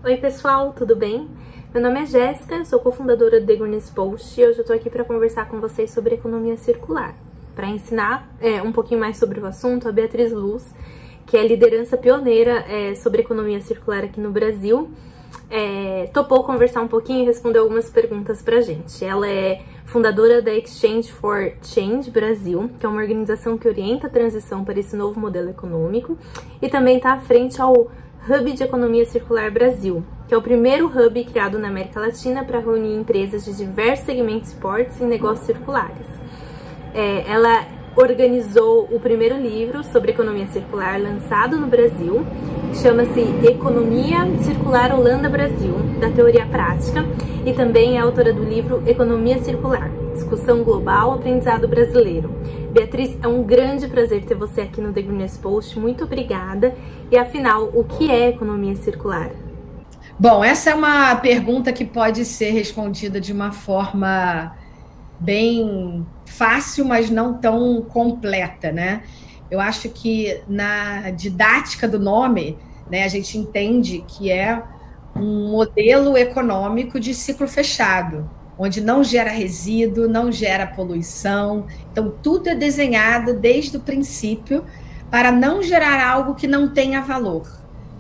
Oi pessoal, tudo bem? Meu nome é Jéssica, sou cofundadora do The Greenest Post e hoje eu tô aqui para conversar com vocês sobre economia circular. Para ensinar um pouquinho mais sobre o assunto, a Beatriz Luz, que é liderança pioneira sobre economia circular aqui no Brasil, topou conversar um pouquinho e responder algumas perguntas pra gente. Ela é fundadora da Exchange for Change Brasil, que é uma organização que orienta a transição para esse novo modelo econômico, e também está à frente ao Hub de Economia Circular Brasil, que é o primeiro hub criado na América Latina para reunir empresas de diversos segmentos e portes em negócios circulares. Ela organizou o primeiro livro sobre economia circular lançado no Brasil, que chama-se Economia Circular Holanda Brasil, da teoria à prática, e também é autora do livro Economia Circular, Discussão Global, Aprendizado Brasileiro. Beatriz, é um grande prazer ter você aqui no The Greenest Post, muito obrigada. E afinal, o que é economia circular? Bom, essa é uma pergunta que pode ser respondida de uma forma bem fácil, mas não tão completa, né? Eu acho que na didática do nome, né, a gente entende que é um modelo econômico de ciclo fechado, onde não gera resíduo, não gera poluição. Então, tudo é desenhado desde o princípio para não gerar algo que não tenha valor.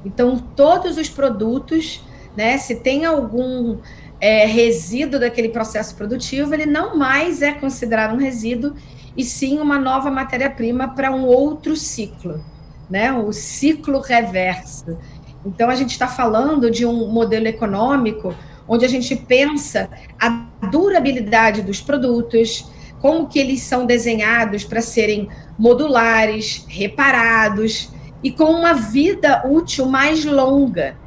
Então, todos os produtos, né, se tem algum resíduo daquele processo produtivo, ele não mais é considerado um resíduo, e sim uma nova matéria-prima para um outro ciclo, né? O ciclo reverso. Então, a gente está falando de um modelo econômico onde a gente pensa a durabilidade dos produtos, como que eles são desenhados para serem modulares, reparados e com uma vida útil mais longa,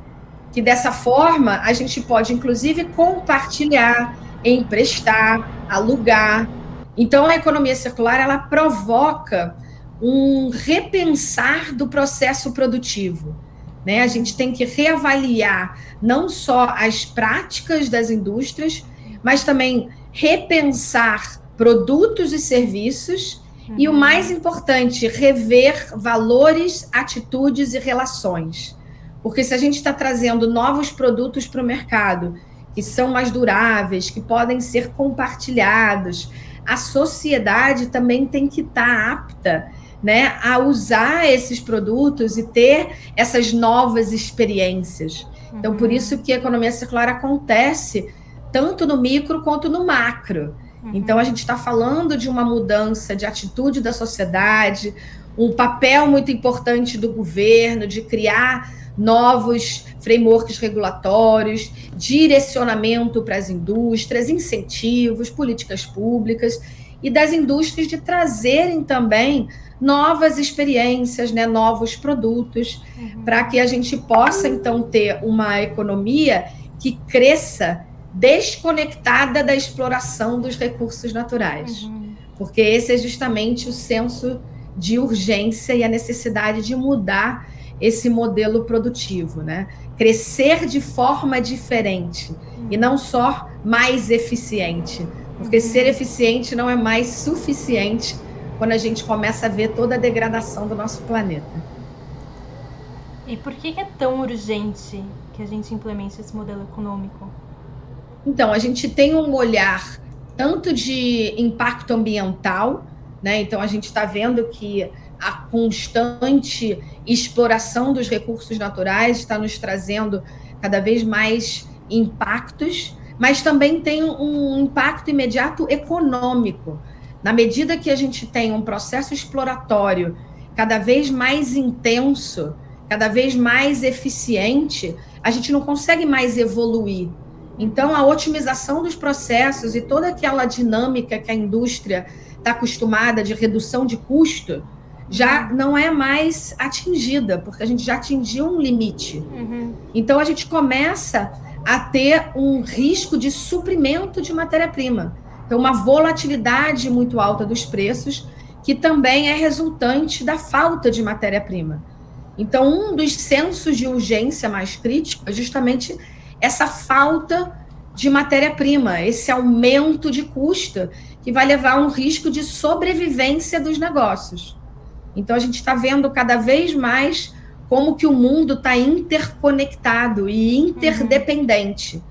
que dessa forma a gente pode, inclusive, compartilhar, emprestar, alugar. Então, a economia circular, ela provoca um repensar do processo produtivo, né? A gente tem que reavaliar não só as práticas das indústrias, mas também repensar produtos e serviços, e o mais importante, rever valores, atitudes e relações. Porque se a gente está trazendo novos produtos para o mercado, que são mais duráveis, que podem ser compartilhados, a sociedade também tem que estar apta, né, a usar esses produtos e ter essas novas experiências. Então, por isso que a economia circular acontece tanto no micro quanto no macro. Então, a gente está falando de uma mudança de atitude da sociedade, um papel muito importante do governo de criar novos frameworks regulatórios, direcionamento para as indústrias, incentivos, políticas públicas, e das indústrias de trazerem também novas experiências, né, novos produtos, para que a gente possa, então, ter uma economia que cresça desconectada da exploração dos recursos naturais. Porque esse é justamente o senso de urgência e a necessidade de mudar esse modelo produtivo, né? Crescer de forma diferente e não só mais eficiente, porque ser eficiente não é mais suficiente quando a gente começa a ver toda a degradação do nosso planeta. E por que é tão urgente que a gente implemente esse modelo econômico? Então, a gente tem um olhar tanto de impacto ambiental, né? Então, a gente está vendo que a constante exploração dos recursos naturais está nos trazendo cada vez mais impactos, mas também tem um impacto imediato econômico. Na medida que a gente tem um processo exploratório cada vez mais intenso, cada vez mais eficiente, a gente não consegue mais evoluir. Então, a otimização dos processos e toda aquela dinâmica que a indústria está acostumada de redução de custo já não é mais atingida, porque a gente já atingiu um limite. Então, a gente começa a ter um risco de suprimento de matéria-prima. Então, uma volatilidade muito alta dos preços, que também é resultante da falta de matéria-prima. Então, um dos sensos de urgência mais críticos é justamente essa falta de matéria-prima, esse aumento de custo, que vai levar a um risco de sobrevivência dos negócios. Então, a gente está vendo cada vez mais como que o mundo está interconectado e interdependente.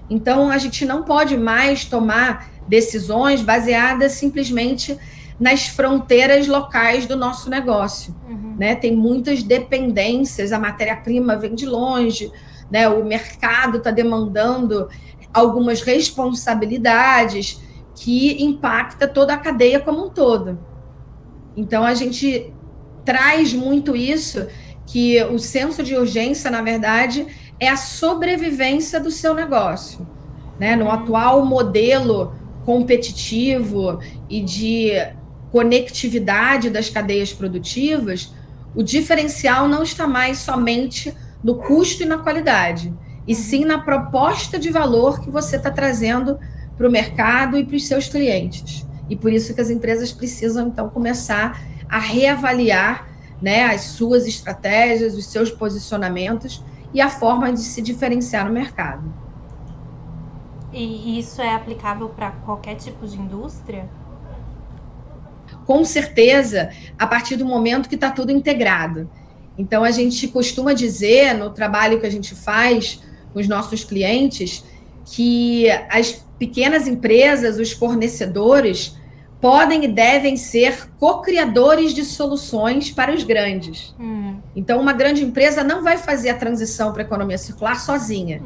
Então, a gente não pode mais tomar decisões baseadas simplesmente nas fronteiras locais do nosso negócio. Né? Tem muitas dependências, a matéria-prima vem de longe, né? O mercado está demandando algumas responsabilidades que impacta toda a cadeia como um todo. Então, a gente traz muito isso, que o senso de urgência, na verdade, é a sobrevivência do seu negócio. Né? No atual modelo competitivo e de conectividade das cadeias produtivas, o diferencial não está mais somente no custo e na qualidade, e sim na proposta de valor que você está trazendo para o mercado e para os seus clientes. E por isso que as empresas precisam, então, começar a reavaliar, né, as suas estratégias, os seus posicionamentos e a forma de se diferenciar no mercado. E isso é aplicável para qualquer tipo de indústria? Com certeza, a partir do momento que está tudo integrado. Então, a gente costuma dizer, no trabalho que a gente faz com os nossos clientes, que as pequenas empresas, os fornecedores, podem e devem ser co-criadores de soluções para os grandes. Então, uma grande empresa não vai fazer a transição para a economia circular sozinha.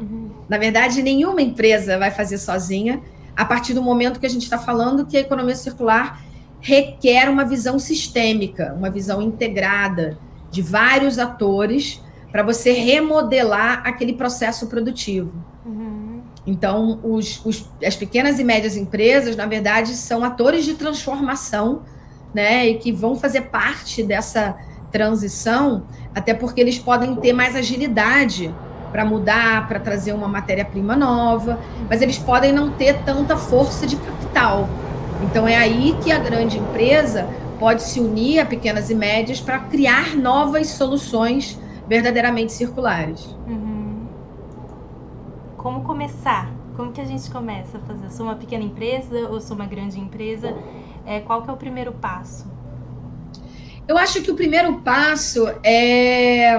Na verdade, nenhuma empresa vai fazer sozinha, a partir do momento que a gente está falando que a economia circular requer uma visão sistêmica, uma visão integrada de vários atores para você remodelar aquele processo produtivo. Então, as pequenas e médias empresas, na verdade, são atores de transformação, né, e que vão fazer parte dessa transição, até porque eles podem ter mais agilidade para mudar, para trazer uma matéria-prima nova, mas eles podem não ter tanta força de capital. Então, é aí que a grande empresa pode se unir a pequenas e médias para criar novas soluções verdadeiramente circulares. Como começar? Como que a gente começa a fazer? Eu sou uma pequena empresa ou sou uma grande empresa? Qual que é o primeiro passo? Eu acho que o primeiro passo é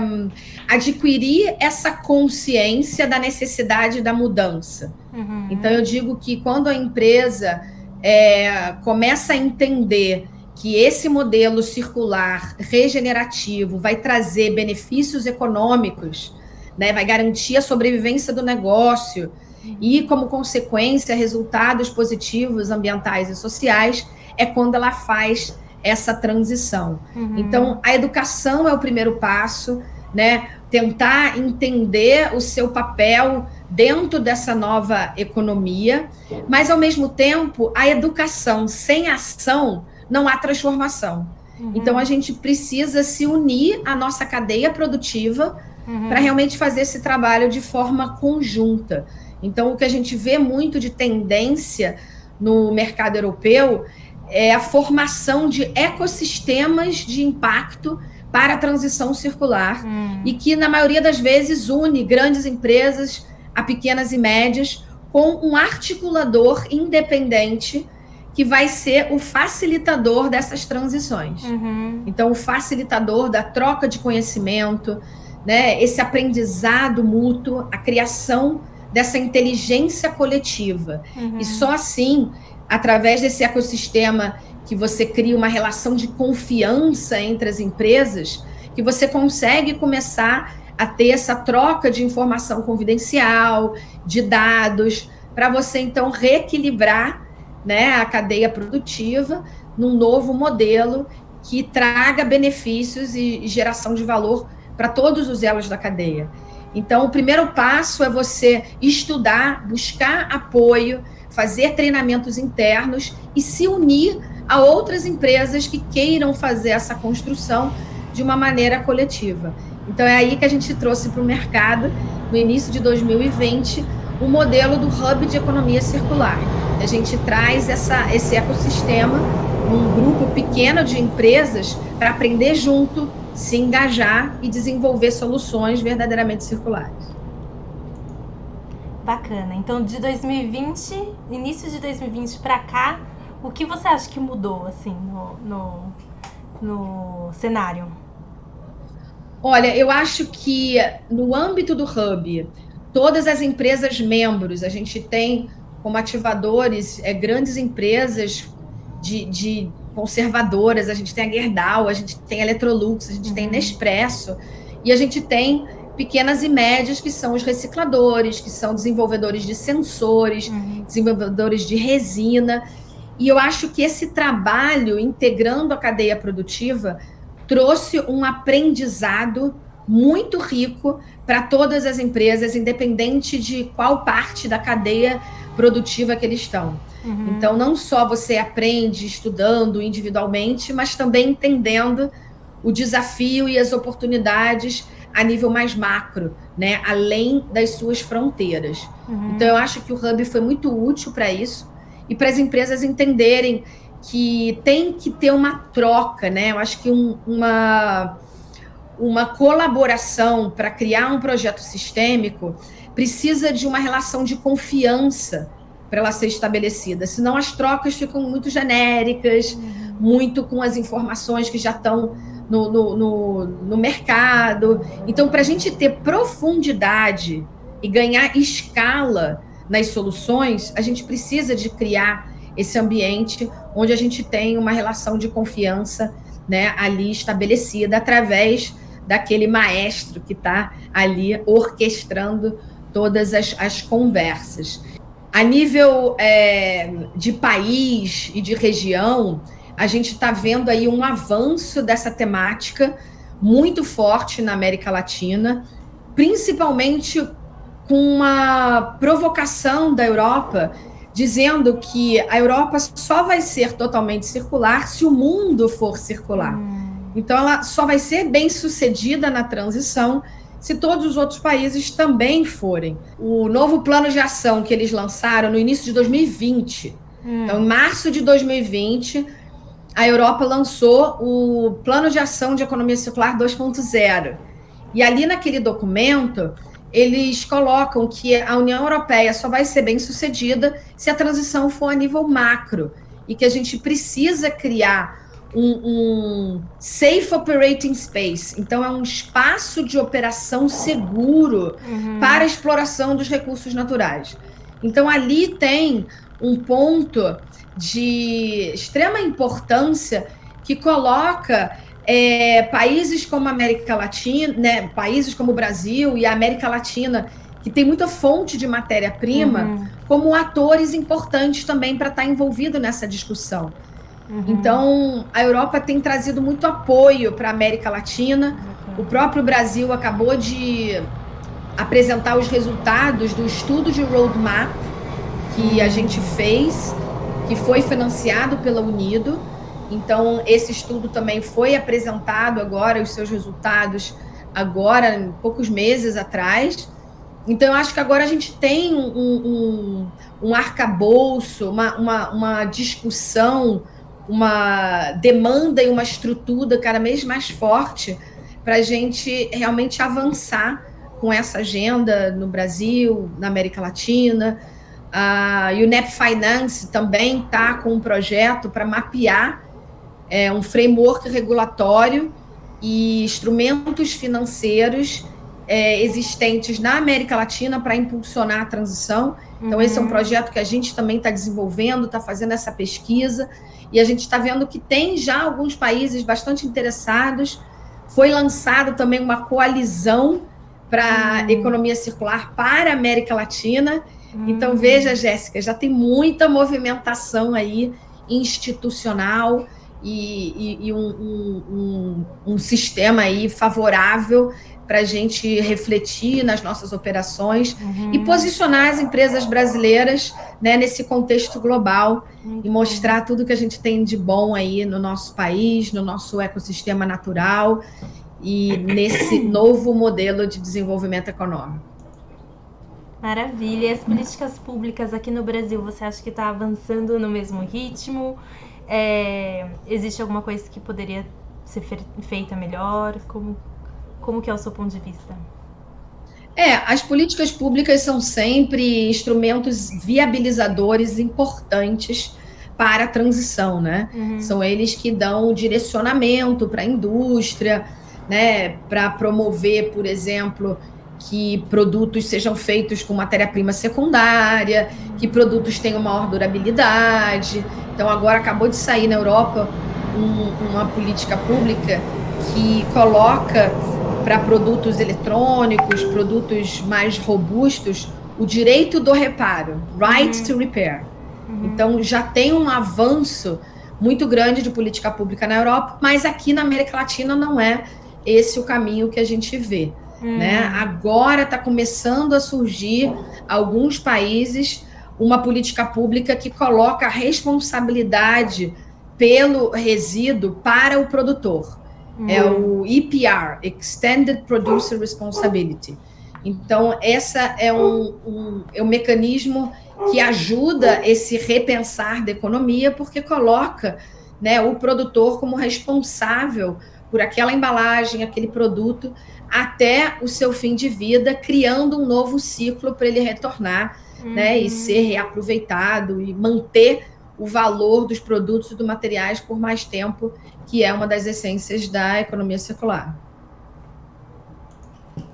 adquirir essa consciência da necessidade da mudança. Então, eu digo que quando a empresa começa a entender que esse modelo circular regenerativo vai trazer benefícios econômicos, né, vai garantir a sobrevivência do negócio e, como consequência, resultados positivos ambientais e sociais, é quando ela faz essa transição. Então, a educação é o primeiro passo, né? Tentar entender o seu papel dentro dessa nova economia, mas, ao mesmo tempo, a educação sem ação não há transformação. Então, a gente precisa se unir à nossa cadeia produtiva para realmente fazer esse trabalho de forma conjunta. Então, o que a gente vê muito de tendência no mercado europeu é a formação de ecossistemas de impacto para a transição circular e que, na maioria das vezes, une grandes empresas a pequenas e médias com um articulador independente que vai ser o facilitador dessas transições. Então, o facilitador da troca de conhecimento, né, esse aprendizado mútuo, a criação dessa inteligência coletiva. E só assim, através desse ecossistema que você cria uma relação de confiança entre as empresas, que você consegue começar a ter essa troca de informação confidencial, de dados, para você, então, reequilibrar, né, a cadeia produtiva num novo modelo que traga benefícios e geração de valor para todos os elos da cadeia. Então, o primeiro passo é você estudar, buscar apoio, fazer treinamentos internos e se unir a outras empresas que queiram fazer essa construção de uma maneira coletiva. Então, é aí que a gente trouxe para o mercado, no início de 2020, o modelo do Hub de Economia Circular. A gente traz esse ecossistema num grupo pequeno de empresas para aprender junto, se engajar e desenvolver soluções verdadeiramente circulares. Bacana. Então, de 2020, início de 2020 para cá, o que você acha que mudou, assim, no cenário? Olha, eu acho que no âmbito do Hub, todas as empresas membros, a gente tem como ativadores grandes empresas de conservadoras, a gente tem a Gerdau, a gente tem a Electrolux, a gente tem a Nespresso, e a gente tem pequenas e médias, que são os recicladores, que são desenvolvedores de sensores, desenvolvedores de resina. E eu acho que esse trabalho, integrando a cadeia produtiva, trouxe um aprendizado muito rico para todas as empresas, independente de qual parte da cadeia produtiva que eles estão. Então, não só você aprende estudando individualmente, mas também entendendo o desafio e as oportunidades a nível mais macro, né? Além das suas fronteiras. Então, eu acho que o Hub foi muito útil para isso e para as empresas entenderem que tem que ter uma troca, né? Eu acho que uma colaboração para criar um projeto sistêmico precisa de uma relação de confiança para ela ser estabelecida, senão as trocas ficam muito genéricas, muito com as informações que já estão no mercado. Então, para a gente ter profundidade e ganhar escala nas soluções, a gente precisa de criar esse ambiente onde a gente tem uma relação de confiança, né, ali estabelecida através daquele maestro que está ali orquestrando todas as conversas. A nível de país e de região, a gente está vendo aí um avanço dessa temática muito forte na América Latina, principalmente com uma provocação da Europa, dizendo que a Europa só vai ser totalmente circular se o mundo for circular. Então, ela só vai ser bem-sucedida na transição se todos os outros países também forem. O novo plano de ação que eles lançaram no início de 2020, então, em março de 2020, a Europa lançou o Plano de Ação de Economia Circular 2.0. E ali naquele documento, eles colocam que a União Europeia só vai ser bem-sucedida se a transição for a nível macro e que a gente precisa criar um Safe Operating Space. Então, é um espaço de operação seguro para a exploração dos recursos naturais. Então, ali tem um ponto de extrema importância que coloca países como a América Latina, né, países como o Brasil e a América Latina, que tem muita fonte de matéria-prima, como atores importantes também para estar envolvido nessa discussão. Então, a Europa tem trazido muito apoio para a América Latina. O próprio Brasil acabou de apresentar os resultados do estudo de roadmap que a gente fez, que foi financiado pela Unido. Então, esse estudo também foi apresentado agora, os seus resultados, agora, poucos meses atrás. Então, eu acho que agora a gente tem um arcabouço, uma discussão, uma demanda e uma estrutura cada vez mais forte para a gente realmente avançar com essa agenda no Brasil, na América Latina. A UNEP Finance também está com um projeto para mapear um framework regulatório e instrumentos financeiros existentes na América Latina para impulsionar a transição. Então, esse é um projeto que a gente também está desenvolvendo, está fazendo essa pesquisa, e a gente está vendo que tem já alguns países bastante interessados. Foi lançado também uma coalizão para a economia circular para a América Latina. Então, veja, Jéssica, já tem muita movimentação aí institucional e um sistema aí favorável para a gente refletir nas nossas operações e posicionar as empresas brasileiras, né, nesse contexto global e mostrar tudo que a gente tem de bom aí no nosso país, no nosso ecossistema natural e nesse novo modelo de desenvolvimento econômico. Maravilha. E as políticas públicas aqui no Brasil, você acha que está avançando no mesmo ritmo? Existe alguma coisa que poderia ser feita melhor? Como que é o seu ponto de vista? As políticas públicas são sempre instrumentos viabilizadores importantes para a transição, né? São eles que dão direcionamento para a indústria, né, para promover, por exemplo, que produtos sejam feitos com matéria-prima secundária, que produtos tenham maior durabilidade. Então, agora acabou de sair na Europa uma política pública que coloca para produtos eletrônicos, produtos mais robustos, o direito do reparo, right to repair. Então, já tem um avanço muito grande de política pública na Europa, mas aqui na América Latina não é esse o caminho que a gente vê. Né? Agora está começando a surgir alguns países uma política pública que coloca a responsabilidade pelo resíduo para o produtor. É o EPR, Extended Producer Responsibility. Então, essa é um mecanismo que ajuda esse repensar da economia, porque coloca, né, o produtor como responsável por aquela embalagem, aquele produto, até o seu fim de vida, criando um novo ciclo para ele retornar, né, e ser reaproveitado e manter o valor dos produtos e dos materiais por mais tempo, que é uma das essências da economia circular.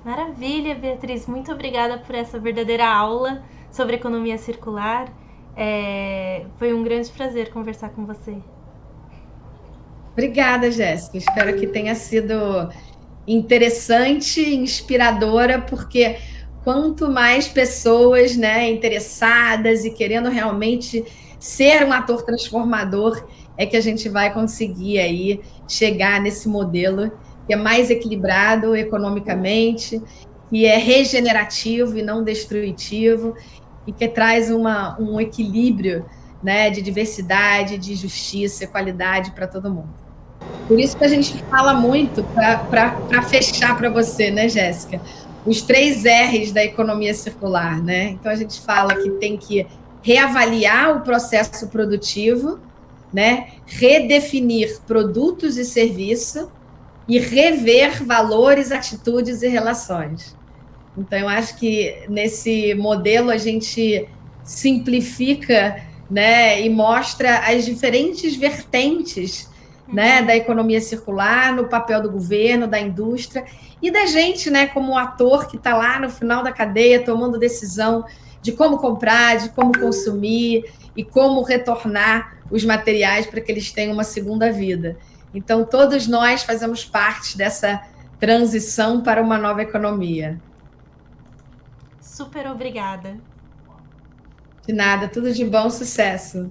Maravilha, Beatriz. Muito obrigada por essa verdadeira aula sobre economia circular. Foi um grande prazer conversar com você. Obrigada, Jéssica. Espero que tenha sido interessante, inspiradora, porque quanto mais pessoas, né, interessadas e querendo realmente ser um ator transformador, é que a gente vai conseguir aí chegar nesse modelo que é mais equilibrado economicamente, que é regenerativo e não destrutivo, e que traz um equilíbrio, né, de diversidade, de justiça e qualidade para todo mundo. Por isso que a gente fala muito, para fechar para você, né, Jéssica? Os 3 R's da economia circular, né? Então a gente fala que tem que reavaliar o processo produtivo, né? Redefinir produtos e serviços e rever valores, atitudes e relações. Então eu acho que nesse modelo a gente simplifica, né, e mostra as diferentes vertentes, né, da economia circular, no papel do governo, da indústria e da gente, né, como ator que está lá no final da cadeia tomando decisão de como comprar, de como consumir e como retornar os materiais para que eles tenham uma segunda vida. Então, todos nós fazemos parte dessa transição para uma nova economia. Super obrigada. De nada, tudo de bom, sucesso.